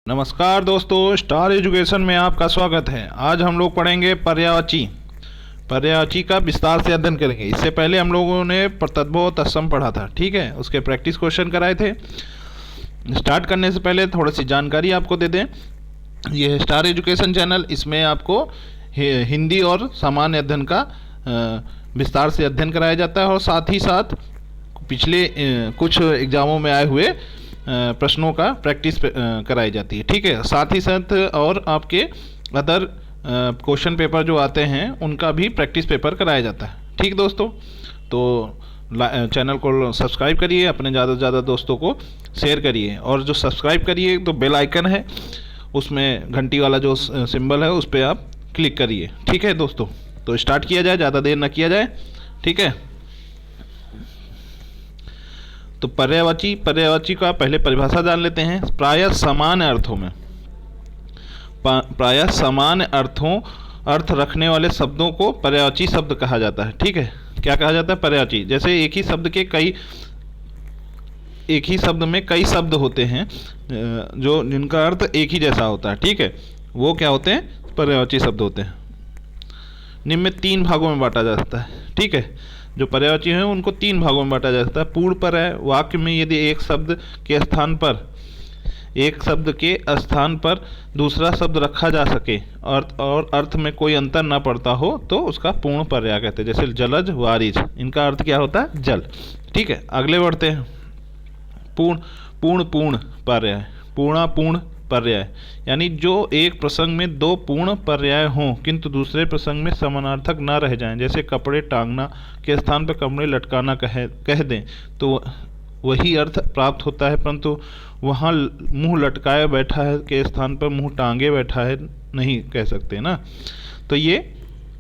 नमस्कार दोस्तों, star education में आपका स्वागत है। आज हम लोग पढ़ेंगे पर्यायवाची। पर्यायवाची का विस्तार से अध्ययन करेंगे। इससे पहले हम लोगों ने तद्भव तत्सम पढ़ा था, ठीक है। उसके प्रैक्टिस क्वेश्चन कराए थे। स्टार्ट करने से पहले थोड़ी सी जानकारी आपको दे दें। ये है स्टार एजुकेशन चैनल। इसमें आपको हिंदी और सामान्य अध्ययन का विस्तार से अध्ययन कराया जाता है और साथ ही साथ पिछले कुछ एग्जामों में आए हुए प्रश्नों का प्रैक्टिस कराई जाती है, ठीक है। साथ ही साथ और आपके अदर क्वेश्चन पेपर जो आते हैं उनका भी प्रैक्टिस पेपर कराया जाता है, ठीक दोस्तों। तो चैनल को सब्सक्राइब करिए, अपने ज़्यादा से ज़्यादा दोस्तों को शेयर करिए और जो सब्सक्राइब करिए तो बेल आइकन है, उसमें घंटी वाला जो सिंबल है उस पर आप क्लिक करिए, ठीक है दोस्तों। तो स्टार्ट किया जाए, ज़्यादा देर ना किया जाए, ठीक है। तो पर्यायवाची का पहले परिभाषा जान लेते हैं। प्रायः समान अर्थों में, प्रायः समान अर्थ रखने वाले शब्दों को पर्यायवाची शब्द कहा जाता है, ठीक है। क्या कहा जाता है? पर्यायवाची। जैसे एक ही शब्द में कई शब्द होते हैं जो जिनका अर्थ एक ही जैसा होता है, ठीक है। वो क्या होते हैं? पर्यायवाची शब्द होते हैं। निम्न में 3 भागों में बांटा जा सकता है, ठीक है। जो पर्यायवाची हैं उनको 3 भागों में बांटा जा सकता है। पूर्ण पर्याय, वाक्य में यदि एक शब्द के स्थान पर दूसरा शब्द रखा जा सके और अर्थ में कोई अंतर ना पड़ता हो तो उसका पूर्ण पर्याय कहते हैं। जैसे जलज, वारिज, इनका अर्थ क्या होता है? जल, ठीक है। अगले बढ़ते हैं। पूर्ण पर्याय, पूर्ण पर्याय यानी जो एक प्रसंग में 2 पूर्ण पर्याय हों किंतु दूसरे प्रसंग में समानार्थक ना रह जाएं। जैसे कपड़े टांगना के स्थान पर कपड़े लटकाना कह दें तो वही अर्थ प्राप्त होता है, परंतु वहाँ मुंह लटकाए बैठा है के स्थान पर मुंह टांगे बैठा है नहीं कह सकते ना। तो ये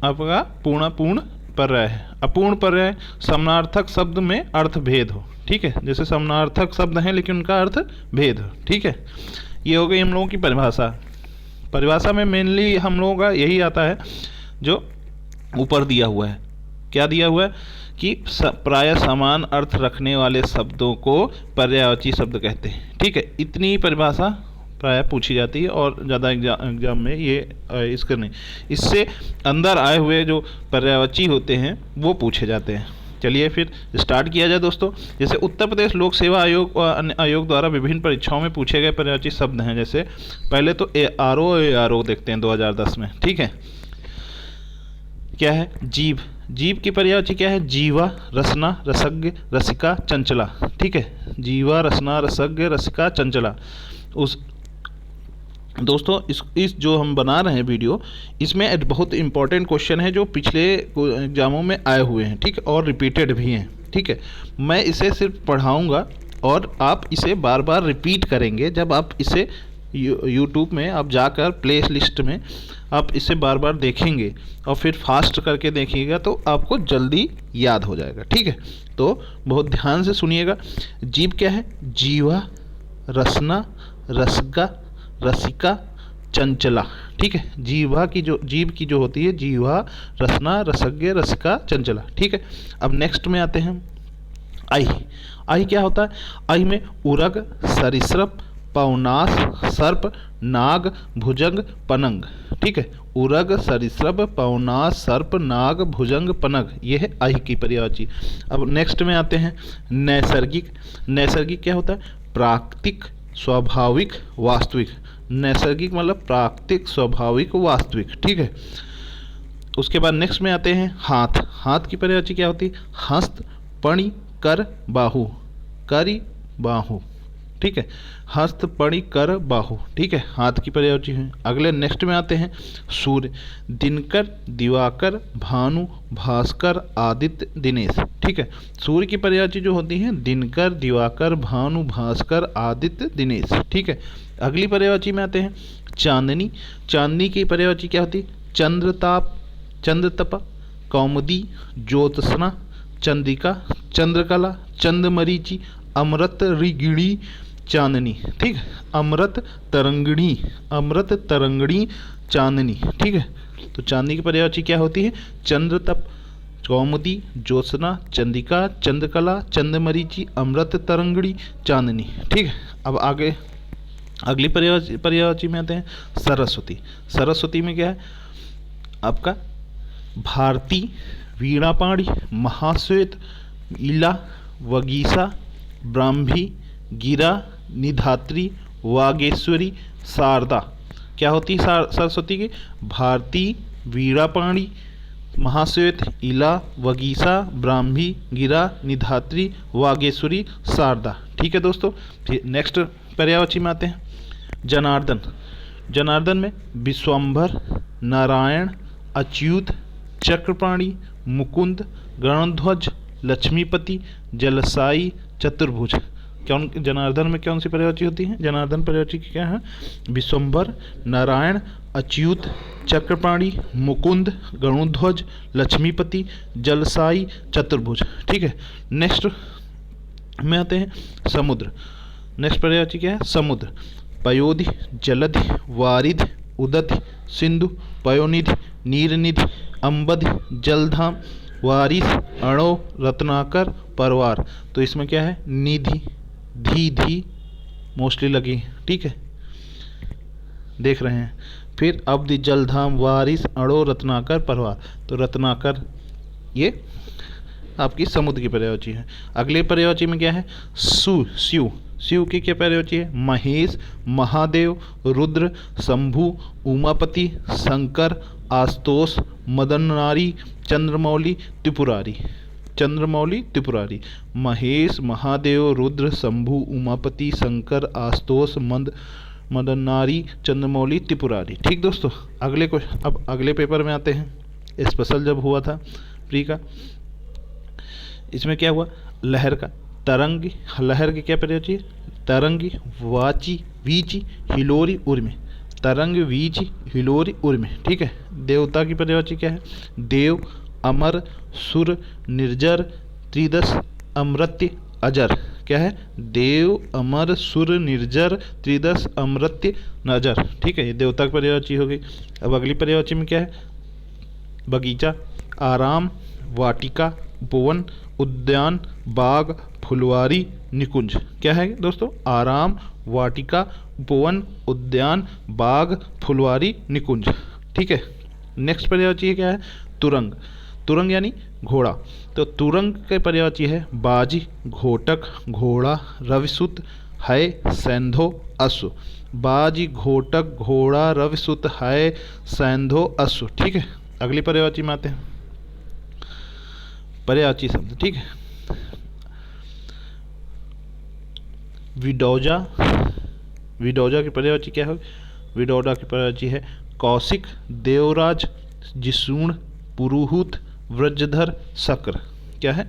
आपका पूर्ण पर्याय है। अपूर्ण पर्याय, समानार्थक शब्द में अर्थ भेद हो, ठीक है। जैसे समानार्थक शब्द हैं लेकिन उनका अर्थ भेद हो, ठीक है। ये हो गई हम लोगों की परिभाषा में मेनली हम लोगों का यही आता है जो ऊपर दिया हुआ है। क्या दिया हुआ है कि प्रायः समान अर्थ रखने वाले शब्दों को पर्यायवाची शब्द कहते हैं, ठीक है। इतनी ही परिभाषा प्रायः पूछी जाती है और ज़्यादा एग्जाम में ये इसका नहीं, इससे अंदर आए हुए जो पर्यायवाची होते हैं वो पूछे जाते हैं। चलिए फिर स्टार्ट किया जाए दोस्तों। जैसे उत्तर प्रदेश लोक सेवा आयोग और अन्य आयोग द्वारा विभिन्न परीक्षाओं में पूछे गए पर्यायवाची शब्द हैं। जैसे पहले तो ARO देखते हैं 2010 में, ठीक है। क्या है? जीव की पर्यायवाची क्या है? जीवा, रसना, रसज्ञ, रसिका, चंचला, ठीक है। जीवा, रसना, रसज्ञ, रसिका, चंचला। उस दोस्तों इस जो हम बना रहे हैं वीडियो, इसमें एक बहुत इंपॉर्टेंट क्वेश्चन है जो पिछले एग्जामों में आए हुए हैं, ठीक है, और रिपीटेड भी हैं, ठीक है। मैं इसे सिर्फ पढ़ाऊंगा और आप इसे बार बार रिपीट करेंगे। जब आप इसे यूट्यूब में आप जाकर प्ले लिस्ट में आप इसे बार बार देखेंगे और फिर फास्ट करके देखिएगा तो आपको जल्दी याद हो जाएगा, ठीक है। तो बहुत ध्यान से सुनिएगा। जीव क्या है? जीवा, रसना, रसगा, रसिका, चंचला, ठीक है। जीव की जो होती है जीवा, रसना, रसज्ञ, रसिका, चंचला, ठीक है। अब नेक्स्ट में आते हैं आई क्या होता है? आई में उरग, सरीसृप, पवनास, सर्प, नाग, भुजंग, पनंग, ठीक है। उरग, सरीसृप, पवनास, सर्प, नाग, भुजंग, पनंग, ये है आई की पर्यायवाची। अब नेक्स्ट में आते हैं नैसर्गिक क्या होता है? प्राकृतिक, स्वाभाविक, वास्तविक। नैसर्गिक मतलब प्राकृतिक, स्वाभाविक, वास्तविक, ठीक है। उसके बाद नेक्स्ट में आते हैं हाथ की पर्यायवाची क्या होती है? हस्त, पणि, कर, बाहु, करी, बाहु, ठीक है। हस्त, पणि, कर, बाहु, ठीक है, हाथ की पर्यायवाची है। अगले नेक्स्ट में आते हैं सूर्य, दिनकर, दिवाकर, भानु, भास्कर, आदित्य, दिनेश, ठीक है। सूर्य की पर्यायवाची जो होती है दिनकर, दिवाकर, भानु, भास्कर, आदित्य, दिनेश, ठीक है। अगली पर्यायवाची में आते हैं चांदनी की पर्यायवाची क्या होती है? चंद्रताप, चंद्रतप, कौमुदी, ज्योत्सना, चंद्रिका, चंद्रकला, चंद्रमरीचि, अमृत रिगिणी, चांदनी, ठीक है। अमृत तरंगिणी, चांदनी, ठीक है। तो चांदनी की पर्यायवाची क्या होती है? चंद्रतप, कौमुदी, ज्योत्सना, चंद्रिका, चंद्रकला, चंद्रमरीचि, अमृत तरंगिणी, चांदनी, ठीक है। अब अगली पर्यायवाची में आते हैं सरस्वती। सरस्वती में क्या है आपका भारती, वीणापाणी, महाश्वेत, इला, वगीसा, ब्राह्मी, गिरा, निधात्री, वागेश्वरी, शारदा। क्या होती है सरस्वती की? भारती, वीणापाणी, महाश्वेत, इला, वगीसा, ब्राह्मी, गिरा, निधात्री, वागेश्वरी, शारदा। ठीक है दोस्तों। फिर नेक्स्ट पर्यायवाची में आते हैं जनार्दन। जनार्दन में विश्वम्भर, नारायण, अच्युत, चक्रपाणी, मुकुंद, गणध्वज, लक्ष्मीपति, जलसाई, चतुर्भुज। कौन जनार्दन में कौन सी पर्यायवाची होती है? जनार्दन पर्यायवाची की क्या है? विश्वम्भर, नारायण, अच्युत, चक्रपाणी, मुकुंद, गणध्वज, लक्ष्मीपति, जलसाई, चतुर्भुज। ठीक है। नेक्स्ट में आते हैं समुद्र। नेक्स्ट पर्यायवाची क्या है? समुद्र। पयोधि, जलधि, वारिधि, उदधि, सिंधु, पयोनिधि, नीरनिधि, अम्बधि, जलधाम, वारिस, अणो, रत्नाकर, परवार। तो इसमें क्या है? निधि, धी मोस्टली लगी। ठीक है, देख रहे हैं। फिर अब्धि, जलधाम, वारिस, अणो, रत्नाकर, परवार। तो रत्नाकर ये आपकी समुद्र की पर्यायवाची है। अगले पर्यायवाची में क्या है? शिव। शिव की क्या पर्यायवाची है? महेश, महादेव, रुद्र, शंभु, उमापति, शंकर, आस्तोष, मदननारी, चंद्रमौली, त्रिपुरारी। चंद्रमौली, त्रिपुरारी। महेश, महादेव, रुद्र, शंभु, उमापति, शंकर, आस्तोष, मदननारी, चंद्रमौली, त्रिपुरारी। ठीक दोस्तों। अब अगले पेपर में आते हैं। स्पेशल जब हुआ था प्री का, इसमें क्या हुआ? लहर का तरंगी। लहर की क्या पर्यायवाची है? तरंगी, वाची, वीची, हिलोरी, उर्मी। तरंग, वीची, हिलोरी, उर्मी। ठीक है। देवता की पर्यायवाची क्या है? देव, अमर, सुर, निर्जर, त्रिदश, अमृत्य, अजर। क्या है? देव, अमर, सुर, निर्जर, त्रिदश, अमृत्य, अजर। ठीक है, ये देवता की पर्यायवाची हो गई। अब अगली पर्यायवाची में क्या है? बगीचा, आराम, वाटिका, उपवन, उद्यान, बाग, फुलवारी, निकुंज। क्या है दोस्तों? आराम, वाटिका, उपवन, उद्यान, बाग, फुलवारी, निकुंज। ठीक है। नेक्स्ट पर्यायवाची क्या है? तुरंग। तुरंग यानी घोड़ा। तो तुरंग के पर्यायवाची है बाजी, घोटक, घोड़ा, रविसुत, है, सैंधो, अश्व। बाजी, घोटक, घोड़ा, रविसुत, है, सैंधो, अश्व। ठीक है। अगली पर्यायवाची में आते हैं पर्यायवाची शब्द। ठीक है। विडौजा। विडौजा की पर्यायवाची क्या है? विडौजा की पर्यायवाची है कौशिक, देवराज, जिसूण, पुरुहूत, व्रजधर, शक्र। क्या है?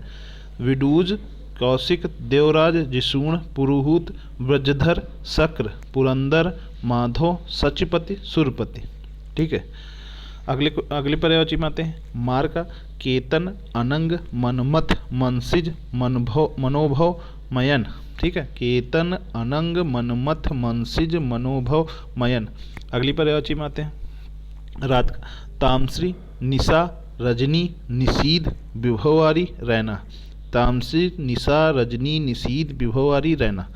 विडूज, कौशिक, देवराज, जिसूण, पुरुहूत, व्रजधर, शक्र, पुरंदर, माधव, सचपति, सुरपति। ठीक है। अगले पर्यायवाची में आते हैं मार का केतन, अनंग, मनमथ, मनसिज, मनोभव, मयन। ठीक है। केतन, अनंग, मनमथ, मनसिज, मनोभव, मयन। अगली पर्यायवाची में आते हैं रात का तामश्री, निशा, रजनी, निशीद, विभवारी, रैना। तामश्री, निशा, रजनी, निशीद, विभवारी, रैना।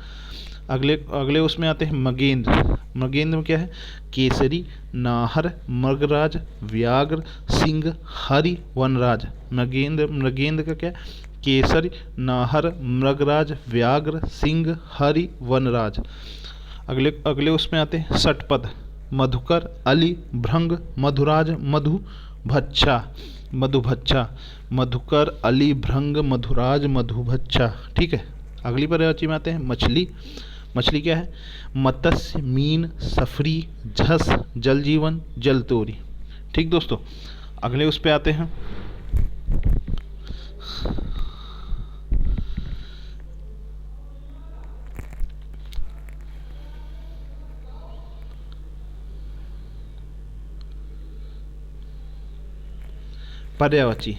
अगले उसमें आते हैं मगेंद्र। मगेंद्र में क्या है? केसरी, नाहर, मृगराज, व्याघ्र, सिंह, हरि, वनराज। मृगेंद्र का क्या? केसरी, नाहर, मृगराज, व्याघ्र, सिंह, हरि, वनराज। अगले उसमें आते हैं षटपद। मधुकर, अली, भृंग, मधुराज, मधुभच्छा। मधुभच्छा। मधुकर, अली, भृंग, मधुराज, मधुभच्छा। ठीक है। अगली पर्यायवाची में आते हैं मछली। मछली क्या है? मत्स्य, मीन, सफरी, झस, जल जीवन, जल तोरी। ठीक दोस्तों। अगले उस पे आते हैं पर्यायवाची।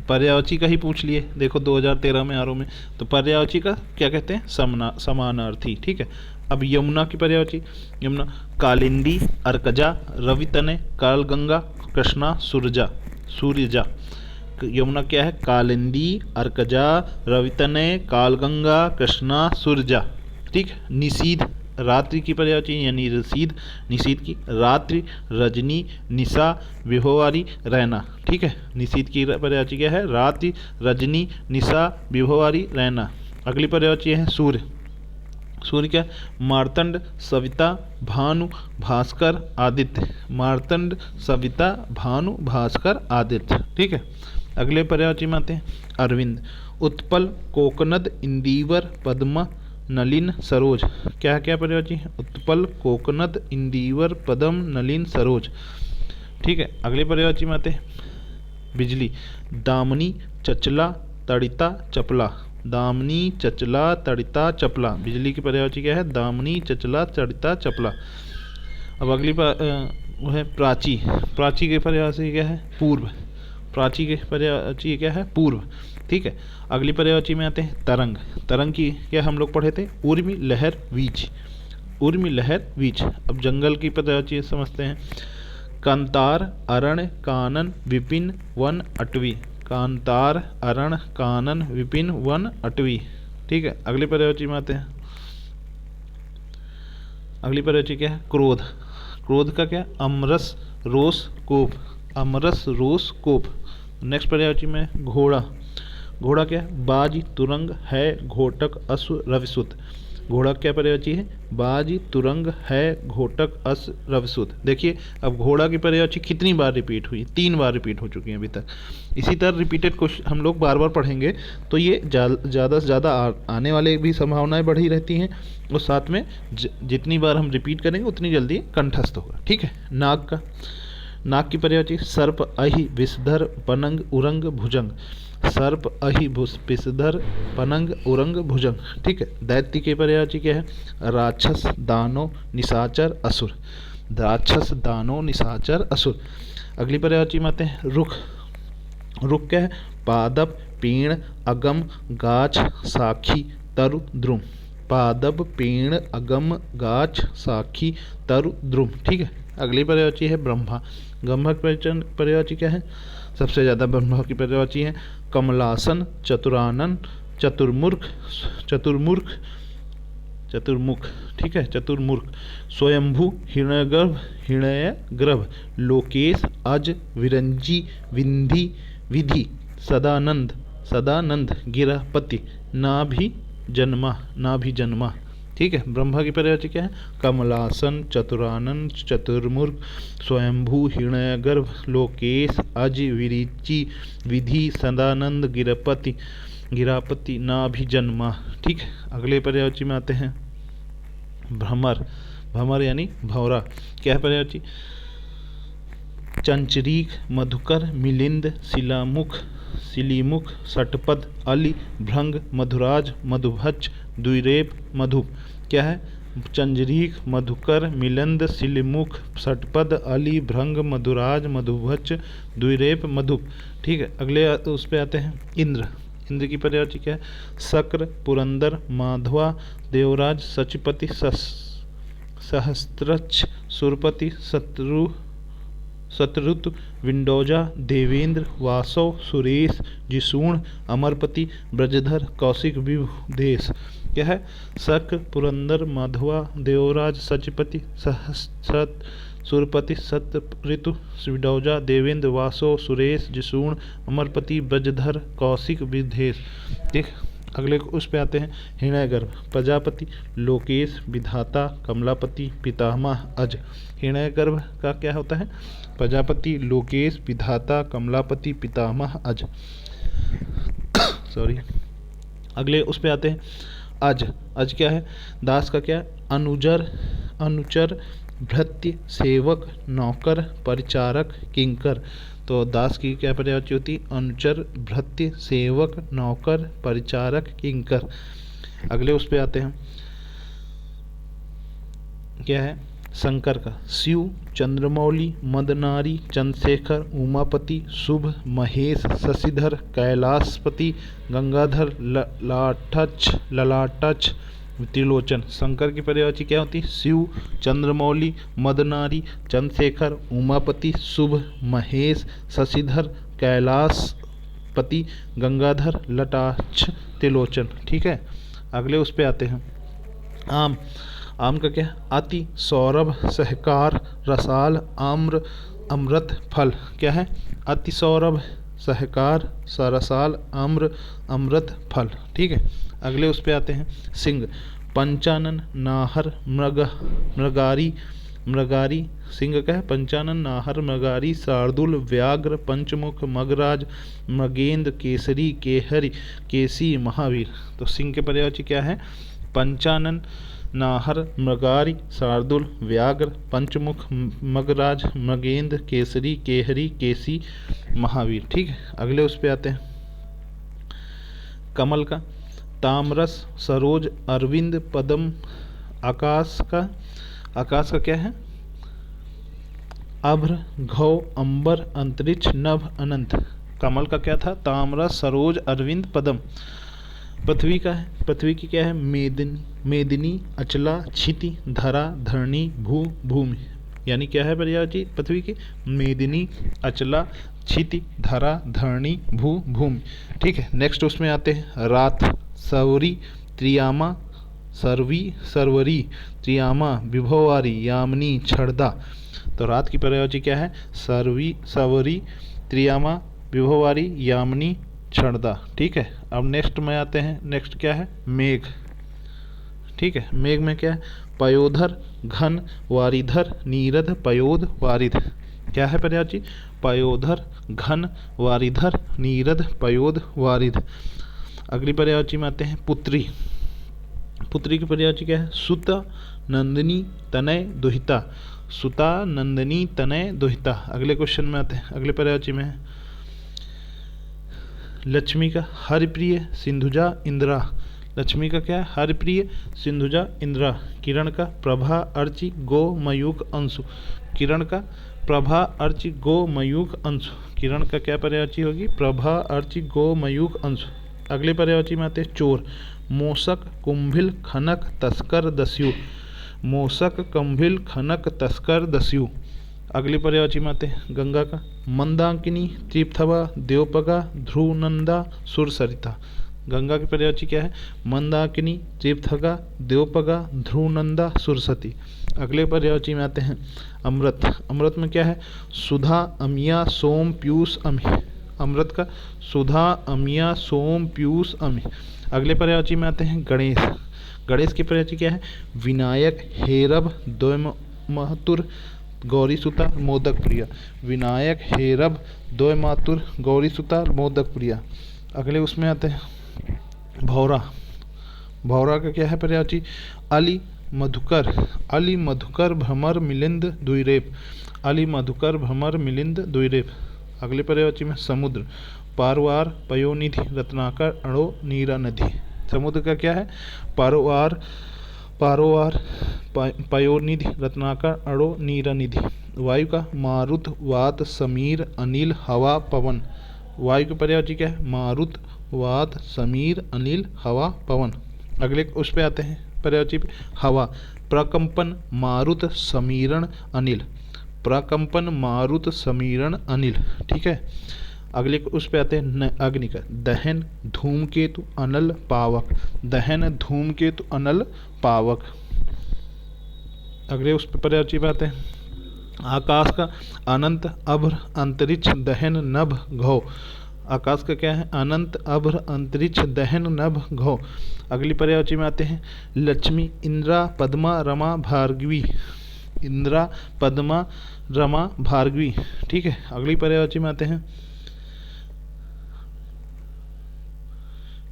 पर्यायवाची का ही पूछ लिए, देखो 2013 में आरओ में। तो पर्यायवाची का क्या कहते हैं? समानार्थी। ठीक है। अब यमुना की पर्यायवाची। यमुना कालिंदी, अर्कजा, रवितने, कालगंगा, कृष्णा, सूर्यजा। यमुना क्या है? कालिंदी, अर्कजा, रवितने, कालगंगा, कृष्णा, सूर्यजा। ठीक। निशीद रात्रि की पर्यायवाची यानी रसीद, निशीथ की, रात्रि, रजनी, निशा, विभोवारी, रैना। ठीक है, निशीथ की पर्यायवाची क्या है? रात्रि, रजनी, निशा, विभोवारी, रैना। अगली पर्यायवाची है सूर्य। सूर्य क्या? मार्तंड, सविता, भानु, भास्कर, आदित्य। मार्तंड, सविता, भानु, भास्कर, आदित्य। ठीक है, अगले पर्यायवाची में आते हैं अरविंद, उत्पल, कोकनद, इंदिवर, पद्मा, नलिन, सरोज। क्या क्या पर्यायवाची है? उत्पल, कोकनद, इंदिवर, पद्म, नलिन, सरोज। ठीक है, अगले पर्यायवाची में आते हैं बिजली, दामनी, चचला, तड़िता, चपला। दामनी, चचला, तड़िता, चपला। बिजली की पर्यायवाची क्या है? दामनी, चचला, तड़िता, चपला। अब अगली वो है प्राची। प्राची के पर्यायवाची क्या है? पूर्व। प्राची के पर्यायवाची क्या है? पूर्व। ठीक है, अगली पर्यायवाची में आते हैं तरंग। तरंग की क्या हम लोग पढ़े थे? उर्मी, लहर, वीज। उर्मी, लहर, वीज। अब जंगल की पर्यायवाची समझते हैं, कांतार, अरण्य, कानन, विपिन, वन, अटवी। कांतार, अरण, कानन, विपिन, वन, अटवी। ठीक है, अगली पर्यायवाची में आते हैं। अगली पर्यायवाची क्या है? क्रोध। क्रोध का क्या? अमरस, रोष, कोप। अमरस, रोष, कोप। नेक्स्ट पर्यायवाची में घोड़ा। घोड़ा क्या? बाज, तुरंग, है, घोटक, अश्व, रविसुत। घोड़ा क्या पर्यायवाची है? बाज, तुरंग, है, घोटक, अश्व, रविसुत। देखिए अब घोड़ा की पर्यायवाची कितनी बार रिपीट हुई? 3 बार रिपीट हो चुकी है अभी तक। इसी तरह रिपीटेड क्वेश्चन हम लोग बार बार पढ़ेंगे तो ये ज़्यादा से ज़्यादा आने वाले भी संभावनाएं बढ़ी रहती हैं, और साथ में जितनी बार हम रिपीट करेंगे उतनी जल्दी कंठस्थ होगा। ठीक है, नाग का, नाग की पर्यायवाची सर्प, अहि, विषधर, पनंग, उरंग, भुजंग। सर्प, अहि, विषधर, पनंग, उरंग, भुजंग। ठीक है, दैत्य की पर्यायवाची क्या है? राक्षस, दानव, निशाचर, असुर। राक्षस, दानव, निशाचर, असुर। अगली पर्यायवाची में आते हैं रुख। रुख क्या है? पादप, पेड़, अगम, गाछ, साखी, तरु, द्रुम। पादप, पेड़, अगम, गाछ, साखी, तरु, द्रुम। ठीक है, अगली पर्यायवाची है ब्रह्मा। ब्रह्मा की पर्यायवाची क्या है? सबसे ज़्यादा ब्रह्मा की पर्यायवाची है कमलासन, चतुरानन, चतुर्मुख, चतुर्मुख। चतुर्मुख। ठीक है, चतुर्मुख। स्वयंभू, हिरण्यगर्भ, हिरण्यगर्भ, लोकेश, अज, विरंजी, विंधी, विधि, सदानंद, सदानंद, गिरहपति, नाभि जन्मा, नाभि जन्मा। ठीक है, ब्रह्मा की पर्यायवाची क्या है? कमलासन, चतुरानन, चतुर्मुख, स्वयंभू, हिरण्यगर्भ, लोकेश, अज, विरिचि, विधि, सदानंद, गिरपति, गिरापति, नाभिजन्मा। ठीक है, अगले पर्यायवाची में आते हैं भ्रमर। भ्रमर यानी भौरा। क्या है पर्यायवाची? चंचरीक, मधुकर, मिलिंद, शिलामुख, शिलीमुख, षटपद, अली, भृंग, मधुराज, मधुभच्च, द्विरेप, मधुप। क्या है? चंजरीक, मधुकर, मिलिंद, शिलीमुख, षटपद, अली, भृंग, मधुराज, मधुभच्च, द्विरेप, मधुप। ठीक है, अगले उस पे आते हैं इंद्र। इंद्र की पर्यायवाची क्या है? शक्र, पुरंदर, माधवा, देवराज, सचिपति, सहस्त्रच्छ, सुरपति, शत्रुत, विंडोजा, देवेंद्र, वासव, सुरेश, जिसूण, अमरपति, ब्रजधर, कौशिक, विभुदेश। क्या है? शक्र, पुरंदर, माधवा, देवराज, सचिपति, सहस्त्रत, सुरपति, सतऋतु, विडौजा, देवेंद्र, वासव, सुरेश, जिसूण, अमरपति, ब्रजधर, कौशिक, विदेश। ठीक, अगले उस पे आते हैं हिरण्यगर्भ। प्रजापति, लोकेश, विधाता, कमलापति, पितामह, अज। हिरण्यगर्भ का क्या होता है? प्रजापति, लोकेश, विधाता, कमलापति, पितामह, अज। सॉरी, अगले उस पे आते हैं अज। अज क्या है? दास का क्या? अनुजर, अनुचर, भृत्य, सेवक, नौकर, परिचारक, किंकर। तो दास की क्या पर्यायवाची होती? अनुचर, भृत्य, सेवक, नौकर, परिचारक, किंकर। अगले उस पे आते हैं क्या है? शंकर का शिव, चंद्रमौली, मदनारी, चंद्रशेखर, उमापति, शुभ, महेश, शशिधर, कैलाशपति, गंगाधर, ललाटच, त्रिलोचन। शंकर की पर्यायवाची क्या होती? शिव, चंद्रमौली, मदनारी, चंद्रशेखर, उमापति, शुभ, महेश, शशिधर, कैलाशपति, गंगाधर, लटाक्ष, त्रिलोचन। ठीक है, अगले उस पे आते हैं आम, आम का क्या है? अति, सौरभ, सहकार, रसाल, आम्र, अमृत, फल। क्या है? अति सौरभ, सहकार, सरसाल, आम्र, अमृत, फल। ठीक है। अगले उस पे आते हैं। सिंह, पंचानन, नाहर, मृगारी, मृगारी। सिंह का है पंचानन, नाहर, मृगारी, शार्दुल, व्याघ्र, पंचमुख, मगराज, मृगेंद्र, केसरी, केहरी, केसी, महावीर। तो सिंह के पर्यायवाची क्या है? पंचानन, नाहर, मृगारी, शार्दुल, व्याघ्र, पंचमुख, मगराज, मृगेंद्र, केसरी, केहरी, केसी, महावीर। ठीक है। अगले उस पे आते हैं। कमल का तामरस, सरोज, अरविंद, पद्म। आकाश का क्या है? अभ्र, घौ, अंबर, अंतरिक्ष, नभ, अनंत। कमल का क्या था? ताम्रस, सरोज, अरविंद, पद्म। पृथ्वी का है, पृथ्वी की क्या है? मेदिनी, अचला, क्षिति, धरा, धरणी, भूमि। यानी क्या है पर्यायवाची पृथ्वी की? मेदिनी, अचला, क्षिति, धरा, धरणी, भूमि। ठीक है। नेक्स्ट उसमें आते हैं। रात, सवरी, त्रियामा, सरवरी, त्रियामा, विभवारी, यामिनी, छड़दा। तो रात की पर्यायवाची क्या है? सवरी, त्रियामा, विभवारी, यामिनी, छड़दा। ठीक है। अब नेक्स्ट में आते हैं। नेक्स्ट क्या है? मेघ। ठीक है। मेघ में क्या है? पयोधर, घन, वारिधर, नीरद, पयोध, वारिध। क्या है पर्यायवाची? पयोधर, घन, वारिधर, नीरद, पयोध, वारिध। अगली पर्यायवाची में आते हैं। पुत्री। पुत्री की पर्यायवाची क्या है? सुता, नंदिनी, तनय, दुहिता। सुता, नंदिनी, तनय, दुहिता। अगले क्वेश्चन में आते हैं। अगले पर्यायवाची में है लक्ष्मी का हरिप्रिय, सिंधुजा, इंद्रा। लक्ष्मी का क्या है? हरिप्रिय, सिंधुजा, इंद्रा। किरण का प्रभा, अर्चि, गो, मयूख, अंशु। किरण का प्रभा, अर्चि, गो, मयूख, अंशु। किरण का क्या पर्यायवाची होगी? प्रभा, अर्चि, गो, मयूख, अंशु। अगले पर्यायवाची में आते हैं। चोर, मोसक, कुंभिल, खनक, तस्कर, दस्यु। मोसक, कुंभिल, खनक, तस्कर, दस्यु। अगली पर्यायवाची में आते हैं। गंगा का मंदाकिनी, त्रिपथवा, देवपगा, ध्रुवनंदा, सुरसरिता। गंगा की पर्यायवाची क्या है? मंदाकिनी, त्रिपथगा, देवपगा, ध्रुवनंदा, सुरसती। अगले पर्यायवाची में आते हैं। अमृत। अमृत में क्या है? सुधा, अमिया, सोम, पीयूष, अमि। अमृत का सुधा, अमिया, सोम, पीयूष, अमि। अगले पर्यायवाची में आते हैं। गणेश। गणेश की पर्यायवाची क्या है? विनायक, हेरब, द्वैमातुर, गौरीसुता, मोदक प्रिया। विनायक, हेरब, द्वैमातुर, गौरीसुता, मोदक प्रिया। अगले उसमें आते हैं। भौरा। भौरा का क्या है पर्यायवाची? अली, मधुकर, अली, मधुकर, भ्रमर, मिलिंद, द्विरेफ। अली, मधुकर, भ्रमर, मिलिंद, द्विरेफ। अगले पर्यायवाची में समुद्र। पारवार, पयोनिधि, रत्नाकर, अणो, नीरा नदी। समुद्र का क्या है? पारोवार, पयोनिधि, रत्नाकर, अणो, नीरा निधि। वायु का मारुत, वात, समीर, अनिल, हवा, पवन। वायु की पर्यायवाची क्या है? मारुत, वात, समीर, अनिल, हवा, पवन। अगले उस पे आते हैं पर्यायवाची पे। हवा, प्रकंपन, मारुत, समीरण, अनिल। प्रकंपन, मारुत, समीरण, अनिल। ठीक है। अगले उस पे आते हैं। अग्नि का दहन, धूमकेतु, अनल, पावक। दहन, धूमकेतु, अनल, पावक। अगले उस पे पर्यायवाची पे आते हैं। आकाश का अनंत, अभ्र, अंतरिक्ष, दहन, नभ, घौ। आकाश का क्या है? अनंत, अभ्र, अंतरिक्ष, दहन, नभ, घौ। अगली पर्यायवाची में आते हैं। लक्ष्मी, इंद्रा, पद्मा, रमा, भार्गवी। इंद्रा, पद्मा, रमा, भार्गवी। ठीक है। अगली पर्यायवाची में आते हैं।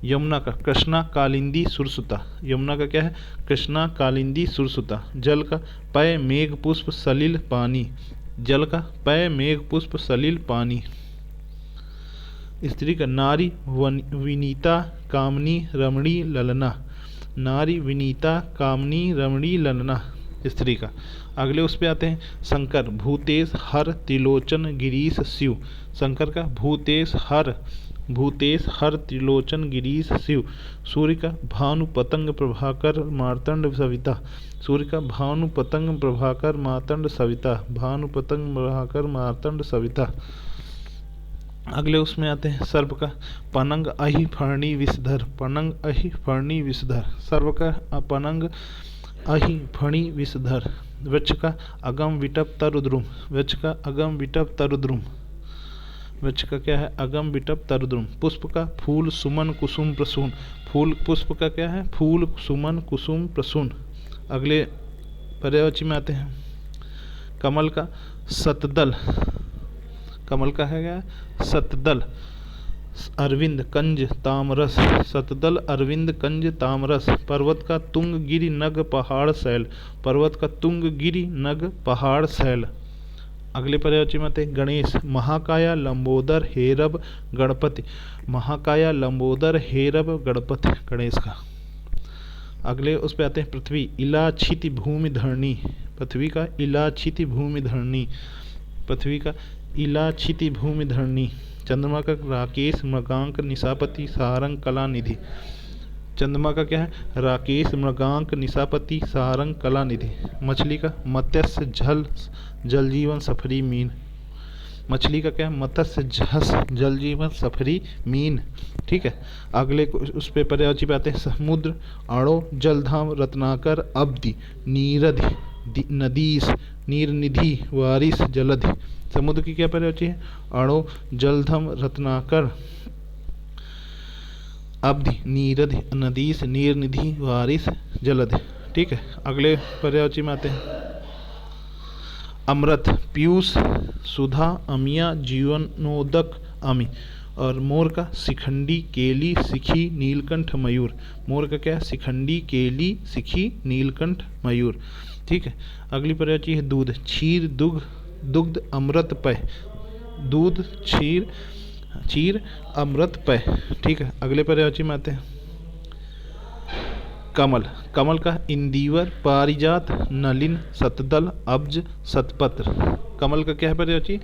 यमुना का कृष्णा, कालिंदी, सुरसुता। यमुना का क्या है? कृष्णा, कालिंदी, सुरसुता। जल का पय, मेघ, पुष्प, सलिल, पानी। जल का पय, मेघ, पुष्प, सलिल, पानी। स्त्री का नारी, विनीता, कामनी, रमणी, ललना। नारी, विनीता, कामनी, रमणी, ललना। स्त्री का। अगले उस पे आते हैं। शंकर, भूतेश, हर, त्रिलोचन, गिरीश, शिव। शंकर का भूतेश, हर, त्रिलोचन, गिरीश, शिव। सूर्य का भानु, पतंग, प्रभाकर, मार्तंड, सविता। सूर्य का भानु, पतंग, प्रभाकर, मार्तंड, सविता। भानु, पतंग, प्रभाकर, मार्तंड, सविता। अगले उसमें आते हैं सर्व का पनंग अहि फर्णी विषधर, पनंग अहि फर्णी विषधर, सर्व का पनंग अहि फणी विषधर। वृक्ष का अगम विटप तरुद्रुम, वृक्ष का अगम विटप तरुद्रुम, वृक्ष का क्या है अगम विटप तरुद्रुम। पुष्प का फूल सुमन कुसुम प्रसून, फूल पुष्प का क्या है फूल सुमन कुसुम प्रसून। अगले पर्यायवाची में आते हैं कमल का सतदल, कमल का है क्या सतदल अरविंद कंज तामरस, सतदल अरविंद कंज तामरस। पर्वत का तुंग गिरि नग पहाड़ शैल, पर्वत का तुंग गिरि नग पहाड़ शैल। अगले पर्यायवाची में आते हैं गणेश महाकाया लंबोदर हेरब गणपति, महाकाया लंबोदर हेरब गणपति गणेश का। अगले उस पे आते हैं पृथ्वी इलाछिति भूमि धरणी, पृथ्वी का इलाछिति भूमि धरणी, पृथ्वी का इलाछिति भूमि धरणी। चंद्रमा का राकेश मृगांक निशापति सारंग कला निधि, चंद्रमा का क्या है राकेश मृगांक निशापति सारंग कला निधि। मछली का मत्स्य झल जल जीवन सफरी मीन, मछली का क्या है मत्स्य झस जल जीवन सफरी मीन। ठीक है। अगले उस पे पर्यायवाची पे आते हैं समुद्र अणो जलधाम रत्नाकर अब्धि नीरधि नदीस नीरनिधि वारिस जलधि। समुद्र की क्या पर्यायवाची है अणो जलधम रत्नाकर अब्धि नीरधि नदीस नीरनिधि वारिस जलधि। ठीक है। अगले पर्यायवाची में आते हैं अमृत पीयूष सुधा अमिया जीवनोदक अमी। और मोर का शिखंडी केली सिखी नीलकंठ मयूर, मोर का क्या है शिखंडी केली सिखी नीलकंठ मयूर। ठीक है। अगली पर्यायवाची है दूध क्षीर दुग्ध दुग्ध अमृत पय, दूध क्षीर क्षीर अमृत पय। ठीक है। अगले पर्यायवाची में आते हैं कमल, कमल का इंदिवर पारिजात नलिन सतदल अब्ज सतपत्र। कमल का क्या है पर्यायवाची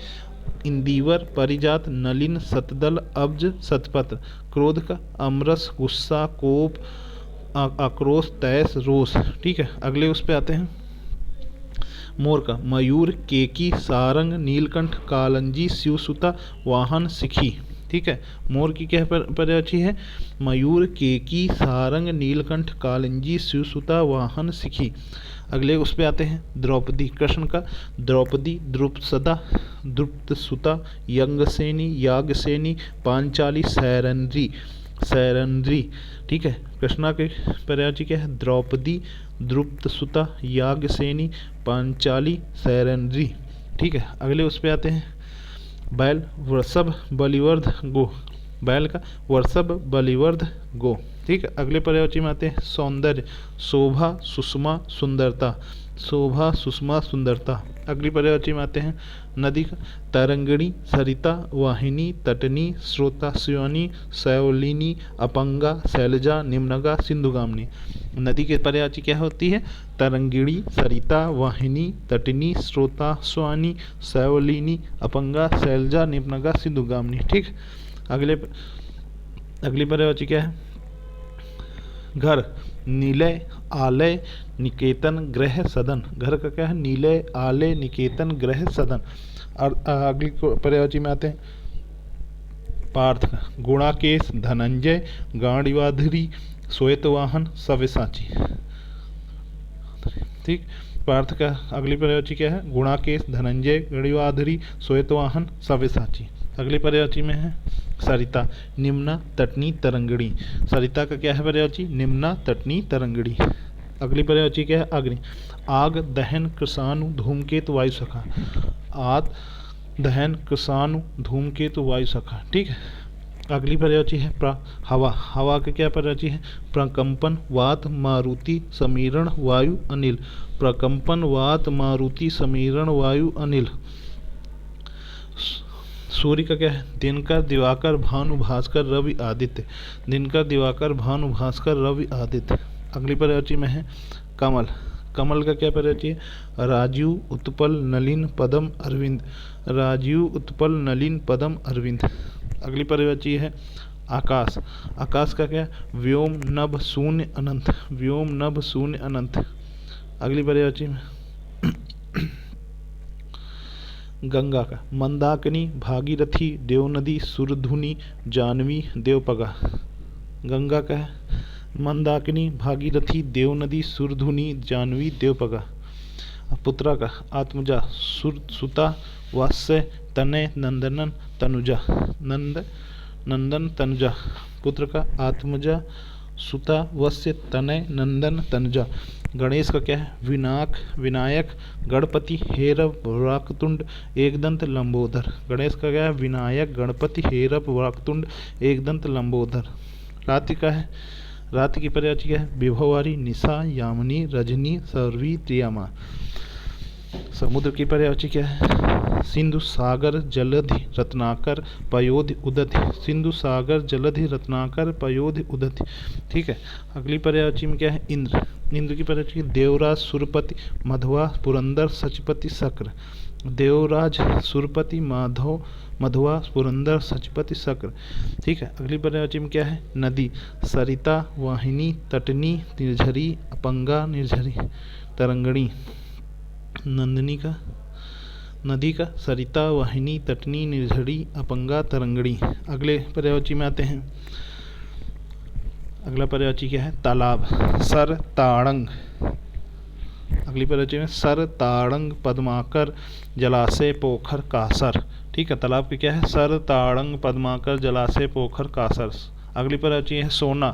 इंदिवर पारिजात नलिन सतदल अब्ज सतपत्र। क्रोध का अमरस गुस्सा कोप आक्रोश तैस रोष। ठीक है। अगले उस पे आते हैं मोर का मयूर केकी सारंग नीलकंठ कालंजी शिवसुता वाहन सिखी। ठीक है। मोर की क्या पर्यायवाची है मयूर केकी सारंग नीलकंठ कालंजी शिवसुता वाहन सिखी। अगले उस पे आते हैं द्रौपदी, कृष्ण का द्रौपदी द्रुपसदा द्रुप्तसुता यंगसेनी यागसेनी पांचाली सैरंद्री सैरंद्री। ठीक है। कृष्णा के पर्यायवाची क्या है द्रौपदी द्रुप्तसुता यागसेनी पांचाली सैरंद्री। ठीक है। अगले उस पे आते हैं बैल वृषभ बलिवर्ध गो, बैल का वृषभ बलिवर्ध गो। ठीक है। अगले पर्यायवाची में आते हैं सौंदर्य शोभा सुषमा सुंदरता, शोभा सुषमा सुंदरता। अगली पर्यायवाची में आते हैं नदी का तरंगिणी सरिता वाहिनी तटनी स्रोतास्विनी शैवलिनी अपंगा शैलजा निम्नगा सिंधुगामिनी। नदी के पर्यायवाची क्या होती है तरंगिणी सरिता वाहिनी तटनी स्रोतास्विनी शैवलिनी अपंगा शैलजा निम्नगा सिंधुगामिनी। ठीक। अगली पर्यायवाची क्या है घर नीलय आलय निकेतन ग्रह सदन, घर का क्या है नीलय आलय निकेतन ग्रह सदन। और अगली पर्यायवाची में आते हैं पार्थ का गुणाकेश धनंजय गांडीवाधरी श्वेतवाहन सव्यसाची। ठीक। पार्थ का अगली पर्यायवाची क्या है गुणाकेश धनंजय गांडीवाधरी श्वेतवाहन सव्यसाची। अगली पर्यायवाची में है सरिता निम्ना तटनी तरंगिणी, सरिता का क्या है पर्यायवाची निम्ना तटनी तरंगिणी। अगली पर्यायवाची क्या है अग्नि आग दहन कृषाणु धूमकेतु वायु सखा, आग दहन कृषाणु धूमकेतु वायु सखा। ठीक है। अगली पर्यायवाची है हवा, हवा का क्या पर्यायवाची है प्रकंपन वात मारुति समीरण वायु अनिल, प्रकंपन वात मारुति समीरण वायु अनिल। सूर्य का क्या है दिनकर दिवाकर भानु भास्कर रवि आदित्य, दिनकर दिवाकर भानु भास्कर रवि आदित्य। अगली पर्यायवाची में है कमल, कमल का क्या पर्यायवाची है राजीव उत्पल नलिन पदम अरविंद, राजीव उत्पल नलिन पदम अरविंद। अगली पर्यायवाची है आकाश, आकाश का क्या व्योम नभ शून्य अनंत, व्योम नभ शून्य अनंत। अगली पर्यायवाची में गंगा का मंदाकिनी, भागीरथी, देवनदी, सुरधुनी, जानवी, देवपगा। गंगा का है मंदाकिनी, भागीरथी, देवनदी, सुरधुनी, जानवी, देवपगा। पुत्रा का आत्मजा, सुता, वात्स्य, तनय, नंदनन, तनुजा। नंदन, तनुजा। पुत्र का आत्मजा, सुता, वत्स्य, तनय, नंदन, तनुजा। गणेश का क्या है विनायक, गणपति, हेरव, वक्रतुंड, एकदंत, लंबोदर। गणेश का क्या है विनायक, गणपति, हेरव, वक्रतुंड, एकदंत, लंबोदर। रात्रि का है रात्रि की पर्यायवाची क्या है विभवारी, निशा, यामिनी, रजनी, सर्वी, त्रियामा। समुद्र की पर्यायवाची क्या है सिंधु, सागर, जलधि, रत्नाकर, पयोधि, उदधि। सिंधु, सागर, जलधि, रत्नाकर, पयोधि, उदधि। ठीक है। अगली पर्यायवाची में क्या है इंद्र। इंद्र की पर्यायवाची देवराज, सुरपति, मधवा, पुरंदर, सचपति, शक्र। देवराज, सुरपति, मधवा, पुरंदर, सचपति, शक्र। ठीक है। अगली पर्यायवाची में क्या है नदी, सरिता, वाहिनी, तटनी, निर्झरी, अपंगा, निर्झरी, तरंगणी। नंदिनी का नदी का सरिता, वाहिनी, तटनी, निर्झरी, अपंगा, तरंगणी। अगले पर्यायवाची में आते हैं। अगला पर्यायवाची क्या है तालाब, सर, ताड़ंग। अगली पर्यायवाची में सर, ताड़ंग, पद्माकर, जलाशय, पोखर, कासर। ठीक है। तालाब की क्या है सर, ताड़ंग, पद्माकर, जलाशय, पोखर, कासर। अगली पर्यायवाची है सोना।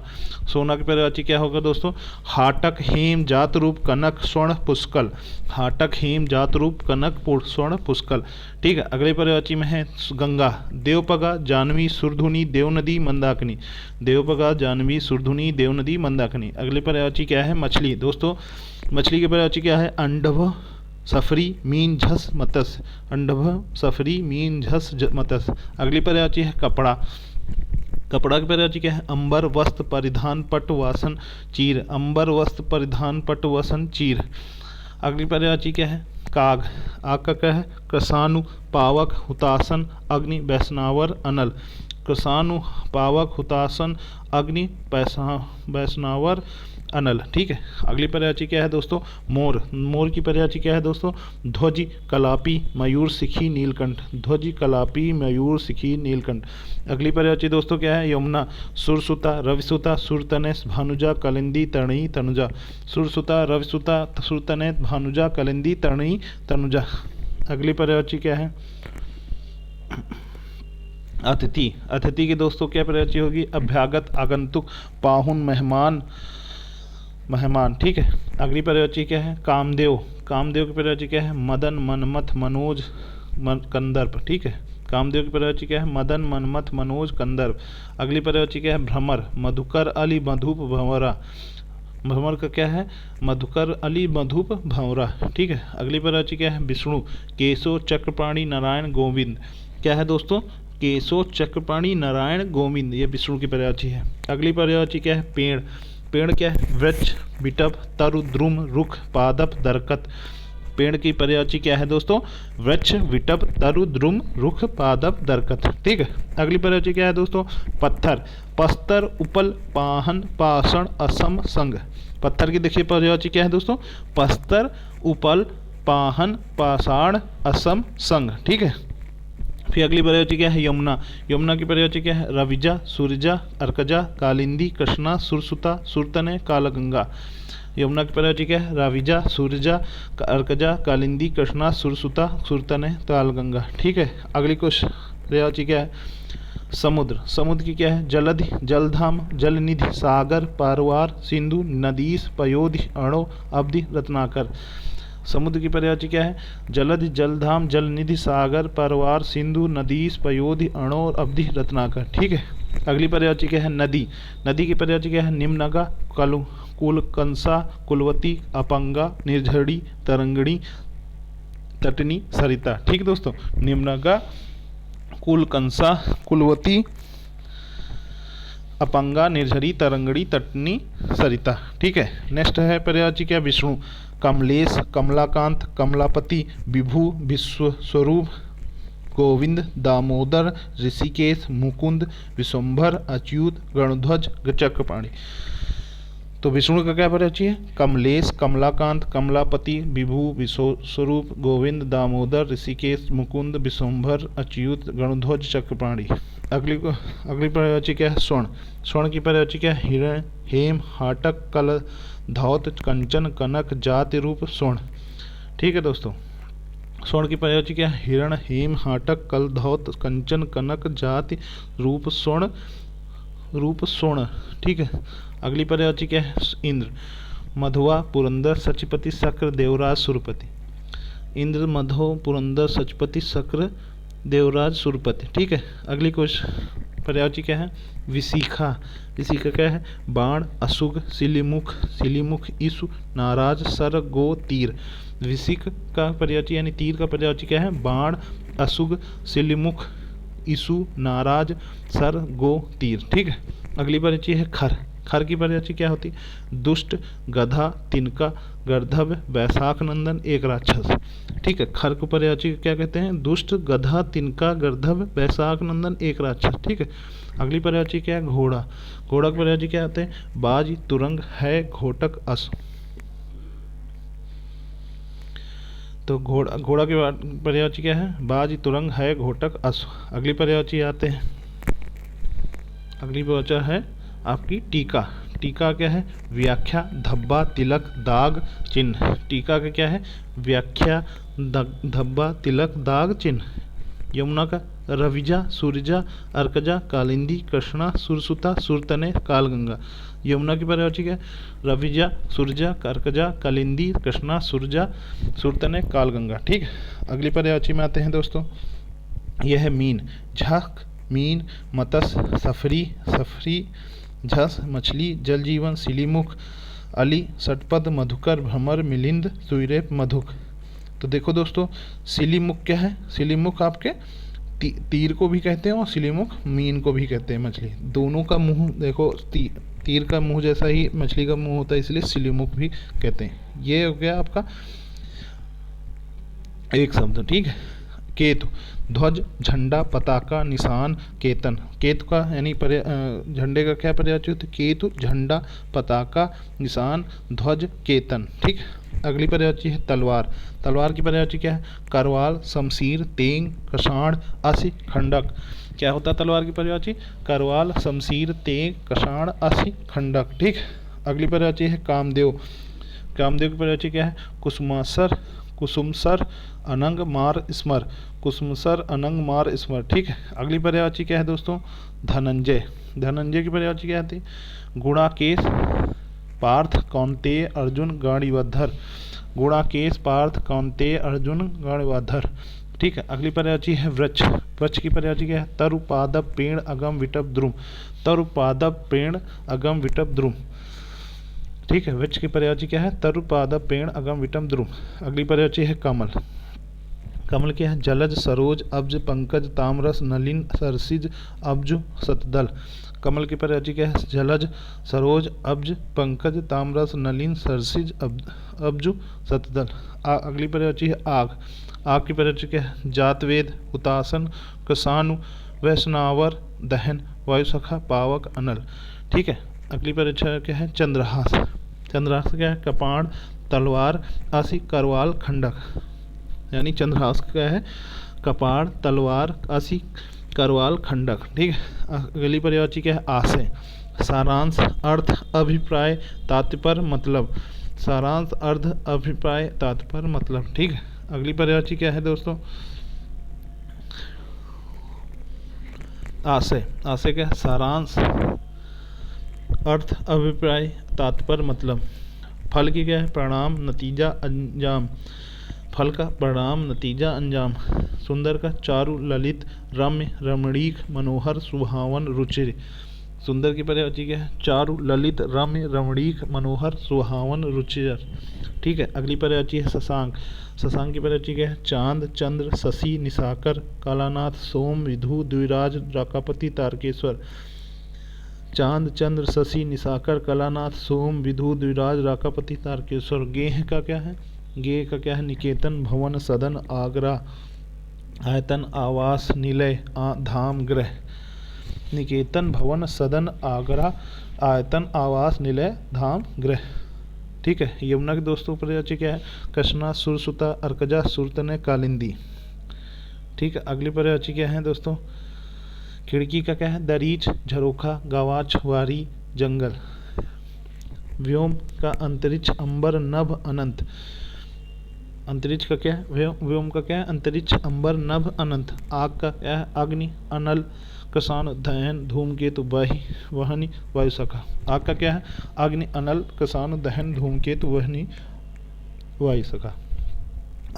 सोना की पर्यायवाची क्या होगा दोस्तों हाटक, हेम, जात रूप, कनक, स्वर्ण, पुष्कल। हाटक, हेम, जात रूप, कनक, स्वर्ण, पुष्कल। ठीक है। अगली पर्यायवाची में है गंगा, देवपगा, जानवी, सुरधुनी, देवनदी, मंदाकिनी। देवपगा, जानवी, सुरधुनी, देवनदी, मंदाकिनी। अगली पर्यायवाची क्या है मछली। दोस्तों मछली की पर्यायवाची क्या है अंडभ, सफरी, मीन, झस, मत्स्य। अंडभ, सफरी, मीन, झस, मत्स्य। अगली पर्यायवाची है कपड़ा। कपड़ा की पर्यायवाची क्या है अंबर, वस्त्र, परिधान, पट, वासन, चीर। अंबर, वस्त्र, परिधान, पट, वसन, चीर। अगली पर्यायवाची क्या है काग। आग का क्या है कृषाणु, पावक, हुतासन, अग्नि, वैष्णावर, अनल। कृषाणु, पावक, हुतासन, अग्नि, वैष्णावर, अनल। ठीक है। अगली पर्यायवाची क्या है दोस्तों मोर। मोर की पर्यायवाची क्या है दोस्तों ध्वज, कलापी, मयूर, सिखी, नीलकंठ। ध्वज, कलापी, मयूर, सिखी, नीलकंठ। अगली पर्यायवाची दोस्तों क्या है यमुना, सुरसुता, रविसुता, सुरतनेश, भानुजा, कलिंदी, तरणई, तनुजा। सुरसुता, रविसुता, सुरतनेश, भानुजा, कलिंदी, तरणई, तनुजा। अगली पर्यायवाची क्या है अतिथि। अतिथि की दोस्तों क्या पर्यायवाची होगी अभ्यागत, आगंतुक, पाहुन, मेहमान, मेहमान। ठीक है। अगली पर्यायवाची क्या है कामदेव। कामदेव की पर्यायवाची क्या है मदन, मनमथ, मनोज, कंदर्प। ठीक है। कामदेव की पर्यायवाची क्या है मदन, मनमथ, मनोज, कंदर्प। अगली पर्यायवाची क्या है भ्रमर, मधुकर, अली, मधुप, भंवरा। भ्रमर का क्या है मधुकर, अली, मधुप, भंवरा। ठीक है। अगली पर्यायवाची क्या है विष्णु, केशव, चक्रपाणी, नारायण, गोविंद। क्या है दोस्तों केशव, चक्रपाणी, नारायण, गोविंद। ये विष्णु की पर्यायवाची है। अगली पर्यायवाची क्या है पेड़। पेड़ क्या है वृक्ष, विटप, तरु, द्रुम, रुख, पादप, दरकत। पेड़ की पर्यायवाची क्या है दोस्तों वृक्ष, विटप, तरु, द्रुम, रुख, पादप, दरकत। ठीक है। अगली पर्यायवाची क्या है दोस्तों पत्थर, पस्तर, उपल, पाहन, पाषण, असम, संग। पत्थर की देखिए पर्यायवाची क्या है दोस्तों पस्तर, उपल, पाहन, पाषाण, असम, संग। ठीक है। फिर अगली पर्यायवाची क्या है यमुना। यमुना की पर्यायवाची क्या है रविजा, सूर्यजा, अर्कजा, कालिंदी, कृष्णा, सुरसुता, सुरतने, कालगंगा। यमुना की पर्यायवाची क्या है रविजा, सूर्यजा, अर्कजा, कालिंदी, कृष्णा, सुरसुता, सुरतने, कालगंगा। ठीक है। अगली क्वेश्चन पर्यायवाची क्या है समुद्र। समुद्र की क्या है जलधि, जलधाम, जलनिधि, सागर, पारवार, सिंधु, नदीस, पयोधि, अणो, अवधि, रत्नाकर। समुद्र की पर्यायवाची क्या है जलधि, जलधाम, जलनिधि, सागर, परवार, सिंधु, नदीस, पयोधि, अणो, अवधि, रत्नाकर। ठीक है। अगली पर्यायवाची क्या है नदी। नदी की पर्यायवाची क्या है निम्नगा, कुलकंसा, कुलवती, अपंगा, निर्झरी, तरंगणी, तटनी, सरिता। ठीक है दोस्तों निम्नगा, कुलकंसा, कुलवती, अपंगा, निर्झरी, तरंगणी, तटनी, सरिता। ठीक है। नेक्स्ट है पर्यायवाची क्या विष्णु, कमलेश, कमलाकांत, कमलापति, विभु, विश्वस्वरूप, गोविंद, दामोदर, ऋषिकेश, मुकुंद, विश्वंभर, अच्युत, गणध्वज, चक्रपाणी। तो विष्णु का क्या पर्यायवाची है? कमलेश, कमलाकांत, कमलापति, विभु, विश्वस्वरूप, गोविंद, दामोदर, ऋषिकेश, मुकुंद, विश्वंभर, अच्युत, गणध्वज, चक्रपाणी। अगली पर्यायवाची क्या है? स्वर्ण। स्वर्ण की पर्यायवाची क्या है? हिरण, हेम, हाटक, कल, धौत, कंचन, कनक, जाति, रूप, स्वर्ण। ठीक है दोस्तों, स्वर्ण की पर्यायवाची क्या है? हिरण, हेम, हाटक, कल, धौत, कंचन, कनक, जाति, रूप, स्वर्ण, रूप, स्वर्ण। ठीक है। अगली पर्यायवाची क्या है? इंद्र, मधुआ, पुरंदर, सचिपति, शक्र, देवराज, सुरपति। इंद्र, मधु, पुरंदर, सचिपति, शक्र, देवराज, सुरपति। ठीक है। अगली क्वेश्चन पर्यायवाची क्या है? विशिखा। विशिखा क्या है? बाण, असुग, सिलीमुख, सिलीमुख, ईसु, नाराज, सर, गो, तीर। विशिख का पर्यायवाची यानी तीर का पर्यायवाची क्या है? बाण, असुग, सिलीमुख, ईसु, नाराज, सर, गो, तीर। ठीक है। अगली पर्यायवाची है खर। खर की पर्यायवाची क्या होती? दुष्ट, गधा, तिनका, गर्दभ, वैशाख नंदन, एक राक्षस। ठीक है। खर को पर्यायवाची क्या कहते हैं? दुष्ट, गधा, तिनका, गर्दभ, वैशाख नंदन, एक राक्षस। ठीक है। अगली पर्यायवाची क्या है? घोड़ा। घोड़ा की पर्यायवाची क्या होते हैं? बाज, तुरंग, है, घोटक, अश्व। तो घोड़ा की पर्यायवाची क्या है? बाज, तुरंग, है, घोटक, अश्व। अगली पर्यायवाची आते हैं, अगली पर्यायवाची है आपकी टीका। टीका क्या है? व्याख्या, धब्बा, तिलक, दाग, चिन्ह। टीका का क्या है? व्याख्या, धब्बा, तिलक, दाग, चिन्ह। यमुना का रविजा, सूरजा, अर्कजा, कालिंदी, कृष्णा, सुरसुता, सुरतने, कालगंगा। यमुना की पर्यायवाची क्या है? रविजा, सूरजा, अर्कजा, कालिंदी, कृष्णा, सुरजा, सुरतने, कालगंगा। ठीक है। अगली पर्यायवाची में आते हैं दोस्तों, यह है मीन। झक, मीन, मत्स्य, सफरी, सफरी, झस, मछली, जल जीवन, सिलीमुख, अली, षटपद, मधुकर, भ्रमर, मिलिंद, सुइरेप, मधुक। तो देखो दोस्तों, सिलीमुख क्या है? सिलीमुख आपके तीर को भी कहते हैं और सिलीमुख मीन को भी कहते हैं। मछली दोनों का मुंह देखो, तीर का मुंह जैसा ही मछली का मुंह होता है, इसलिए सिलीमुख भी कहते हैं। ये हो गया आपका एक शब्द। ठीक है। केतु, ध्वज, झंडा, पताका, निशान, केतन। केतु का यानी झंडे का क्या पर्यायवाची होती है? केतु, झंडा, पताका, निशान, ध्वज, केतन। ठीक। अगली पर्यायवाची है तलवार। तलवार की पर्यायवाची क्या है? करवाल, शमशीर, तेंग, कषाण, असी, खंडक। क्या होता है तलवार की पर्यायवाची? करवाल, शमशीर, तेंग, कषाण, असी, खंडक। ठीक। अगली पर्यायवाची है कामदेव। कामदेव की पर्यायवाची क्या है? कुसुमासर, कुसुमसर, अनंग, मार, स्मर। कुसुमसर, अनंग, मार, स्मर। ठीक है। अगली पर्यायवाची क्या है दोस्तों? धनंजय। धनंजय की पर्यायवाची क्या आती है? गुणाकेश, पार्थ, कौंतेय, अर्जुन, गांडीवधर। गुणाकेश, पार्थ, कौंतेय, अर्जुन, गांडीवधर। ठीक है। अगली पर्यायवाची है वृक्ष। वृक्ष की पर्यायवाची क्या है? तरु, पादप, पेड़, अगम, विटप, द्रुम। तरु, पादप, पेड़, अगम, विटप, द्रुम। ठीक है। वृक्ष की पर्यायवाची क्या है? तरु, पादप, पेड़, अगम, विटप, द्रुम। अगली पर्यायवाची है कमल। कमल क्या है? जलज, सरोज, अब्ज, पंकज, ताम्रस, नलिन, सरसिज, अब्ज, शतदल। कमल की पर्यायवाची क्या है? जलज, सरोज, अब्ज, पंकज, ताम्रस, नलिन, सरसिज, अब्ज, शतदल। अगली पर्यायवाची है आग। आग की पर्यायवाची क्या है? जातवेद, हुतासन, कसानु, वैष्णावर, दहन, वायुसखा, पावक, अनल। ठीक है। अगली पर्यायवाची क्या है? चंद्रहास। चंद्रहास क्या है? कपाण, तलवार, असी, करवाल, खंडक। यानी चंद्रहास क्या है? कपाड़, तलवार, असी, करवाल, खंडक। ठीक है। अगली पर्यायवाची क्या है? आशय, सारांश, अर्थ, अभिप्राय, तात्पर्य, मतलब। सारांश, अर्थ, अभिप्राय, तात्पर्य, मतलब। ठीक है। अगली पर्यायवाची क्या है दोस्तों? आशय। आशय क्या है? सारांश, अर्थ, अभिप्राय, तात्पर्य, मतलब। फल की क्या है? परिणाम, नतीजा, अंजाम। फल का परिणाम, नतीजा, अंजाम। सुंदर का चारु, ललित, रम्य, रमणीक, मनोहर, सुहावन, रुचिर। सुंदर की पर्यायवाची क्या है? चारु, ललित, रम्य, रमणीक, मनोहर, सुहावन, रुचिर। ठीक है। अगली पर्यायवाची है शशांक। शशांक की पर्यायवाची क्या है? चांद, चंद्र, शशि, निशाकर, कालानाथ, सोम, विधु, द्विराज, राकापति, तारकेश्वर। चांद, चंद्र, शशि, निशाकर, कलानाथ, सोम, विधु, द्विराज, राकापति, तारकेश्वर। गेह का क्या है? गेह का क्या है? निकेतन, भवन, सदन, आगरा, आयतन, आवास, निलय, धाम, ग्रह। निकेतन, भवन, सदन, आगरा, आयतन, आवास, निलय, धाम, गृह। ठीक है। यमुना के दोस्तों पर्यायवाची क्या है? कृष्णा, सुरसुता, अर्कजा, सुरतने, कालिंदी। ठीक है। अगली पर्यायवाची क्या है दोस्तों? खिड़की का क्या है? दरीच, झरोखा, गवाच, वारी, जंगल। व्योम का अंतरिक्ष, अंबर, नभ, अनंत। अंतरिक्ष का क्या है? व्योम का क्या है? अंतरिक्ष, अंबर, नभ, अनंत। आग का क्या है? अग्नि, अनल, कसान, दहन, धूमकेतु, वहनी, वायुसखा। आग का क्या है? अग्नि, अनल, कसान, दहन, धूमकेतु, वहनी, वायुसखा।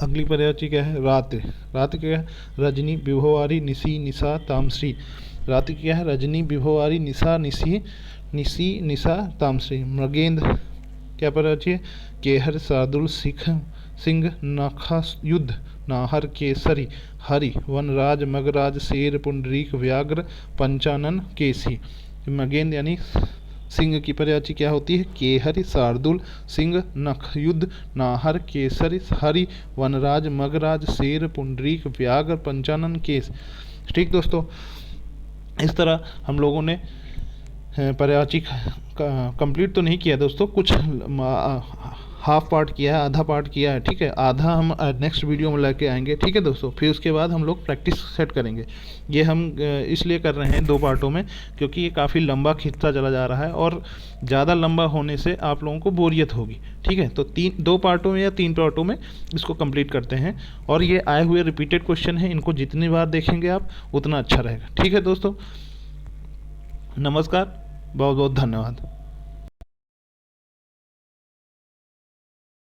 अगली पर्यायवाची क्या है? रात्रि। रात्रि क्या है? रजनी, विभोवारी, निशी, निशा, तामसी। रात्रि क्या है? रजनी, विभोवारी, निशा, निशा, तामसी। मृगेंद्र क्या पर्यायवाची है? केहर, शार्दूल, सिंह, नखा, युद्ध, नाहर, केसरी, हरि, वनराज, मगराज, शेर, पुंडरीक, व्याघ्र, पंचानन, केसी। मृगेंद्र यानी सिंह की पर्यायवाची क्या होती है? केहरि, शार्दूल, सिंह, नख, युद्ध, नाहर, केसरी, हरि, वनराज, मगराज, शेर, पुंडरीक, व्याघ्र, पंचानन, केस। ठीक दोस्तों, इस तरह हम लोगों ने पर्यायवाची कंप्लीट तो नहीं किया दोस्तों, कुछ हाफ पार्ट किया है, आधा पार्ट किया है। ठीक है। आधा हम नेक्स्ट वीडियो में लेके आएंगे। ठीक है दोस्तों। फिर उसके बाद हम लोग प्रैक्टिस सेट करेंगे। ये हम इसलिए कर रहे हैं 2 पार्टों में, क्योंकि ये काफ़ी लंबा खिंचता चला जा रहा है और ज़्यादा लंबा होने से आप लोगों को बोरियत होगी। ठीक है। तो 2 पार्टों में या 3 पार्टों में इसको कंप्लीट करते हैं। और ये आए हुए रिपीटेड क्वेश्चन हैं, इनको जितनी बार देखेंगे आप उतना अच्छा रहेगा। ठीक है दोस्तों, नमस्कार, बहुत बहुत धन्यवाद।